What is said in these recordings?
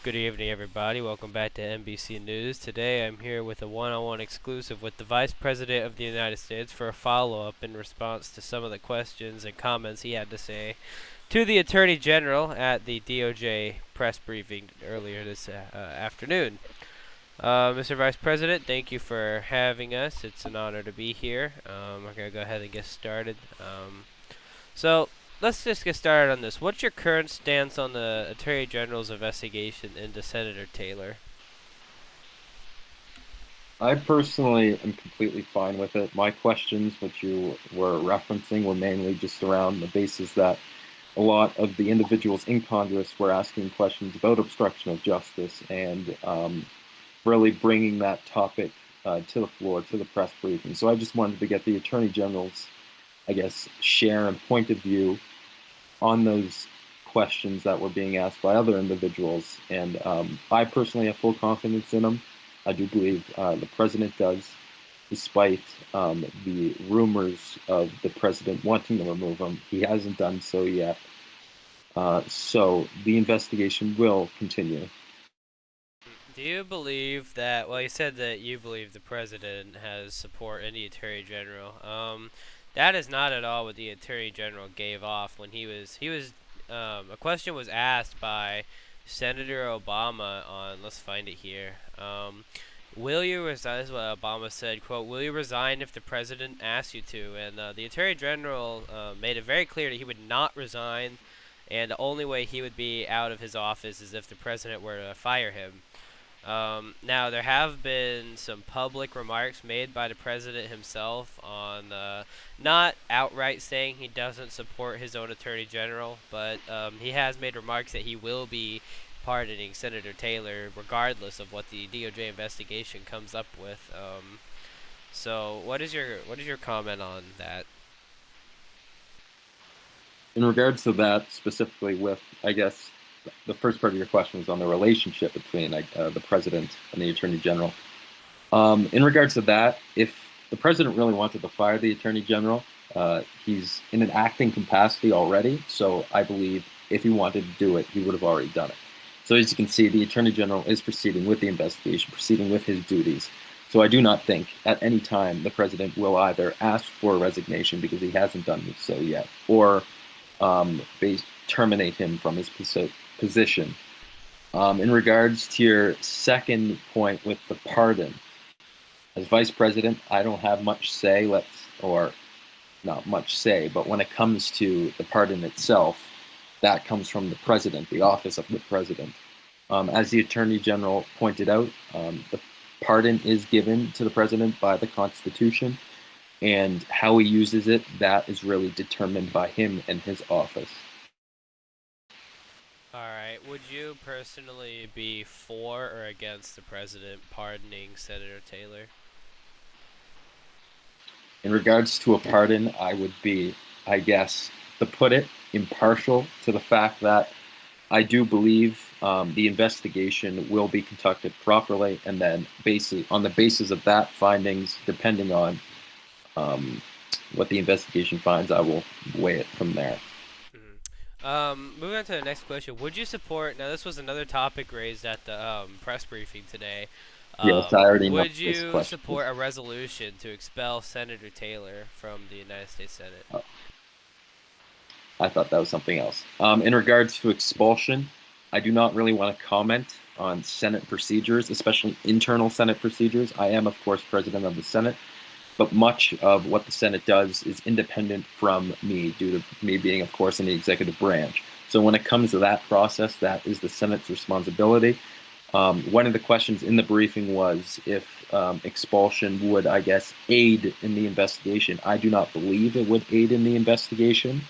Good evening, everybody. Welcome back to NBC News. Today I'm here with a one-on-one exclusive with the Vice President of the United States for a follow-up in response to some of the questions and comments he had to say to the Attorney General at the DOJ press briefing earlier this afternoon. Mr. Vice President, thank you for having us. It's an honor to be here. We're going to go ahead and get started. So, let's just get started on this. What's your current stance on the Attorney General's investigation into Senator Taylor? I personally am completely fine with it. My questions, which you were referencing, were mainly just around the basis that a lot of the individuals in Congress were asking questions about obstruction of justice and really bringing that topic to the floor, to the press briefing. So I just wanted to get the Attorney General's, I guess, share and point of view on those questions that were being asked by other individuals. And I personally have full confidence in them. I do believe the president does, despite the rumors of the president wanting to remove him. He hasn't done so yet. So the investigation will continue. Do you believe that? Well, you said that you believe the president has support in the Attorney General. That is not at all what the Attorney General gave off when he was. A question was asked by Senator Obama on. Let's find it here. Will you resign? This is what Obama said. "Quote: Will you resign if the president asks you to?" And the Attorney General made it very clear that he would not resign, and the only way he would be out of his office is if the president were to fire him. Now, there have been some public remarks made by the president himself on not outright saying he doesn't support his own attorney general, but he has made remarks that he will be pardoning Senator Taylor regardless of what the DOJ investigation comes up with. So, what is your comment on that? In regards to that, specifically with, I guess, the first part of your question was on the relationship between the president and the attorney general. In regards to that, if the president really wanted to fire the attorney general, he's in an acting capacity already. So I believe if he wanted to do it, he would have already done it. So as you can see, the attorney general is proceeding with the investigation, proceeding with his duties. So I do not think at any time the president will either ask for a resignation because he hasn't done so yet, or terminate him from his position. In regards to your second point with the pardon, as vice president, I don't have much say. Or not much say, but when it comes to the pardon itself, that comes from the president, the office of the president. As the attorney general pointed out, the pardon is given to the president by the Constitution, and how he uses it, that is really determined by him and his office. Alright, would you personally be for or against the president pardoning Senator Taylor? In regards to a pardon, I would be, I guess, to put it, impartial to the fact that I do believe the investigation will be conducted properly, and then on the basis of that findings, depending on what the investigation finds, I will weigh it from there. Moving on to the next question. Would you support, now this was another topic raised at the press briefing today. Yes, I already know Would this you question. support a resolution to expel Senator Taylor from the United States Senate? I thought that was something else. In regards to expulsion, I do not really want to comment on Senate procedures, especially internal Senate procedures. I am, of course, president of the Senate, but much of what the Senate does is independent from me, due to me being, of course, in the executive branch. So when it comes to that process, that is the Senate's responsibility. One of the questions in the briefing was if expulsion would, I guess, aid in the investigation. I do not believe it would aid in the investigation.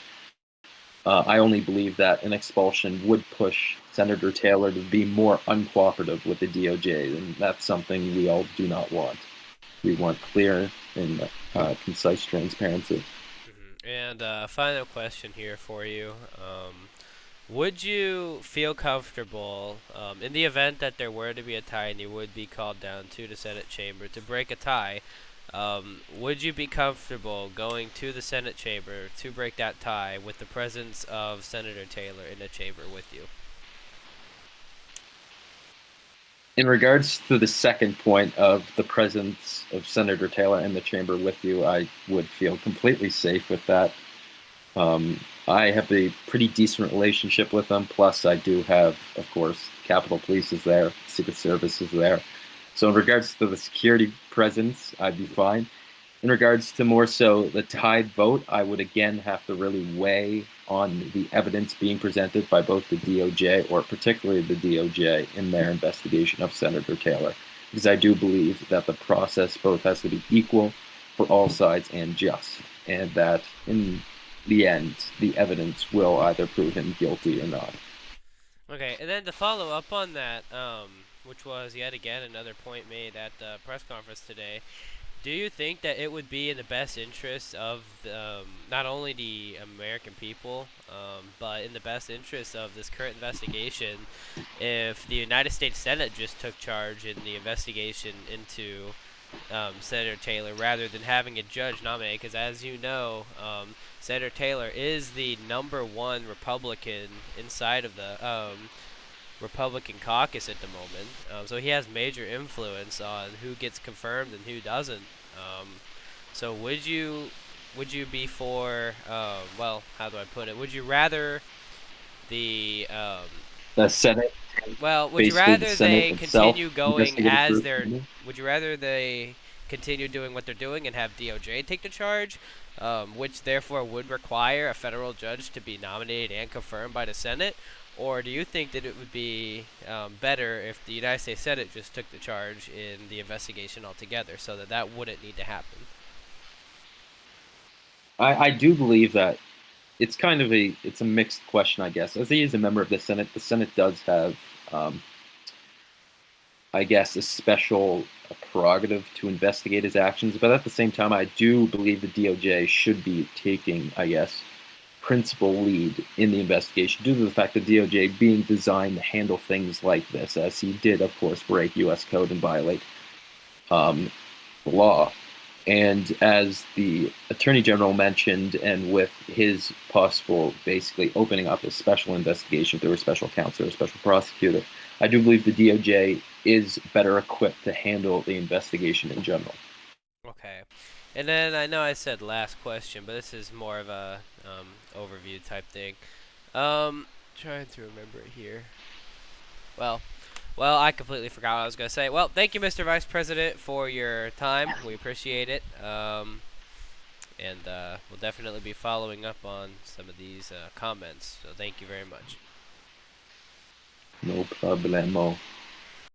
I only believe that an expulsion would push Senator Taylor to be more uncooperative with the DOJ, and that's something we all do not want. We want clear and concise transparency. And final question here for you. Would you feel comfortable, in the event that there were to be a tie and you would be called down to the Senate chamber to break a tie, would you be comfortable going to the Senate chamber to break that tie with the presence of Senator Taylor in the chamber with you? In regards to the second point of the presence of Senator Taylor in the chamber with you, I would feel completely safe with that. I have a pretty decent relationship with them. Plus, I do have, of course, Capitol Police is there, Secret Service is there. So, in regards to the security presence, I'd be fine. In regards to more so the tied vote, I would again have to really weigh on the evidence being presented by both the DOJ, or particularly the DOJ, in their investigation of Senator Taylor. Because I do believe that the process both has to be equal for all sides and just, and that in the end, the evidence will either prove him guilty or not. Okay, and then to follow up on that, which was yet again another point made at the press conference today, do you think that it would be in the best interest of not only the American people, but in the best interest of this current investigation, if the United States Senate just took charge in the investigation into Senator Taylor rather than having a judge nominate? Because as you know, Senator Taylor is the #1 Republican inside of the Republican caucus at the moment. So he has major influence on who gets confirmed and who doesn't. So would you be for well, how do I put it? Would you rather the The Senate, well, would you basically the rather Senate they itself, continue going investigative as group. their would you rather they continue doing what they're doing and have DOJ take the charge, which therefore would require a federal judge to be nominated and confirmed by the Senate? Or do you think that it would be better if the United States Senate just took the charge in the investigation altogether so that that wouldn't need to happen? I do believe that it's kind of a mixed question, I guess. As he is a member of the Senate does have, um, I guess, a special prerogative to investigate his actions. But at the same time, I do believe the DOJ should be taking, I guess, principal lead in the investigation due to the fact that DOJ being designed to handle things like this, as he did, of course, break U.S. code and violate um, the law. And as the attorney general mentioned, and with his possible basically opening up a special investigation through a special counsel or a special prosecutor, I do believe the DOJ is better equipped to handle the investigation in general. Okay. And then I know I said last question, but this is more of a overview type thing. Trying to remember it here. Well, well, I completely forgot what I was gonna say. Well, thank you, Mr. Vice President, for your time. We appreciate it. And we'll definitely be following up on some of these comments. So thank you very much. No problemo.